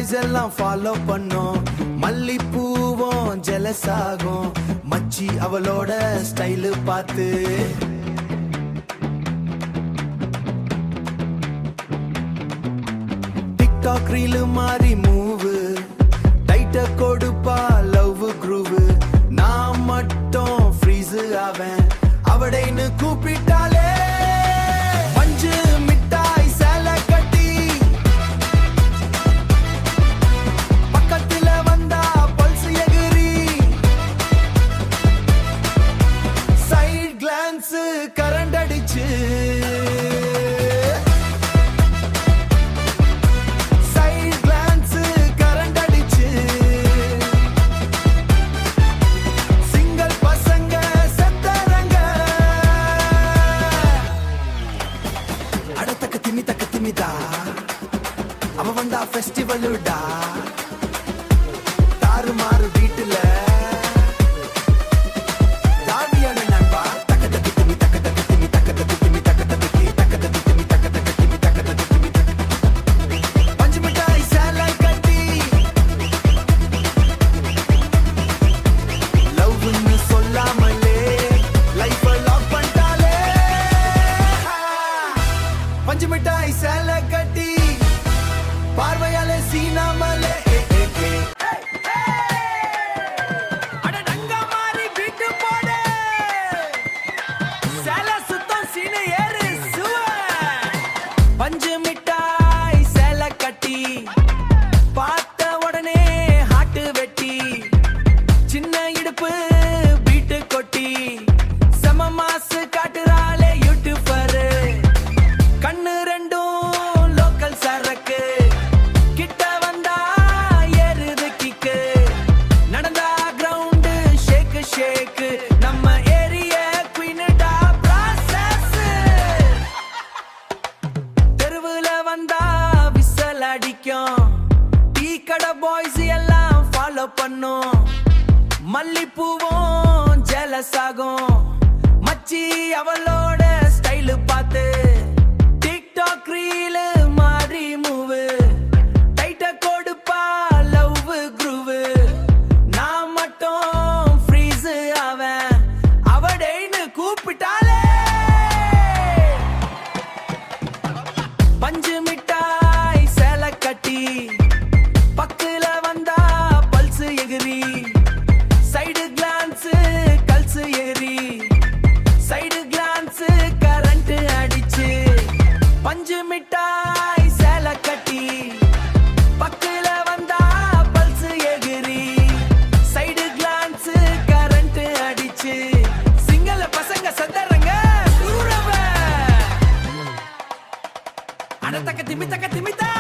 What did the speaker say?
Boys எல்லாம் follow பண்ணோம், மல்லிப்பூவும் jealous ஆகும். மச்சி அவளோட ஸ்டைலு பார்த்து டிக்டாக் ரீலு மாறி மூவு, டைட்ட கொடுப்பா லவ் குரூவு. நான் மட்டும் ஃப்ரீஸ் ஆவேன் அவடைன்னு கூப்பிட்டாலே. மஞ்சு மிட்டாய் சேலை கட்டி பக்கத்துல வந்தா பல்ஸ் எகிரி, சைட் கிளான்ஸ் கரண்ட் அடிச்சு. அவ வந்தா ஃபெஸ்டிவலுடா, தாறுமாறு வீட்டுல தாவியான நண்பா. தக்க தக்கி திமி தக்க தக்கி திமி தக்க தக்கி திமி தக்க தக்கி தக்க தக்கி திமி தக்க தக்கி திமி தக்க தக்கி திமி தக்க. பஞ்சு மிட்டாய் சேலை கட்டி லவ்னு சொல்லாமலே லைஃப் லாக் பண்ணிட்டாலே. பஞ்சு மிட்டாய் சேலை கட்டி பார்வையாலே சீனாமலே. பஞ்சு மிட்டாய் சேலை கட்டி பார்த்த உடனே ஹாட்டு வெட்டி, சின்ன இடுப்பு பீட்டு கொட்டி, செம மாசு காட்டுறாளே யூடியூபர். கண்ணு ரெண்டும் லோக்கல் சரக்கு, கிட்ட வந்தா ஏறுது கிக்கு, நடந்தா கிரவுண்டு ஷேக்கு ஷேக்கு. நம்ம ஏரிய குயின்டா ப்ராசஸ், தெருவுல வந்தா விசல் அடிக்கும். டீ கடை பாய்ஸ் எல்லாம் ஃபாலோ பண்ணும், மல்லிப்பூவும் ஜெலஸ் ஆகும். மச்சி அவளோட ஸ்டைலு பார்த்து டிக்டாக் ரீலு மாறி மூவு, டைட்ட கொடுப்பா லவ் குரூவு. நான் மட்டும் ஃப்ரீஸ் ஆவேன் அவடைன்னு கூப்பிட்டாலே. பஞ்சு மிட்டாய் சேலை கட்டி பக்கத்துல வந்தா பல்ஸ் எகிரி, சைடு கிளான்ஸ் கல்ஸ் ஏறி, சைடு கிளான்ஸ் கரண்ட் அடிச்சு. பஞ்சு மிட்டாய் சேலை கட்டி பக்கத்துல வந்தா பல்ஸ் எகிரி, சைடு கிளான்ஸ் கரண்ட் அடிச்சு. சிங்கள பசங்க சந்தரங்க தூரவ அட தக்க திமி தக்க திமிதா.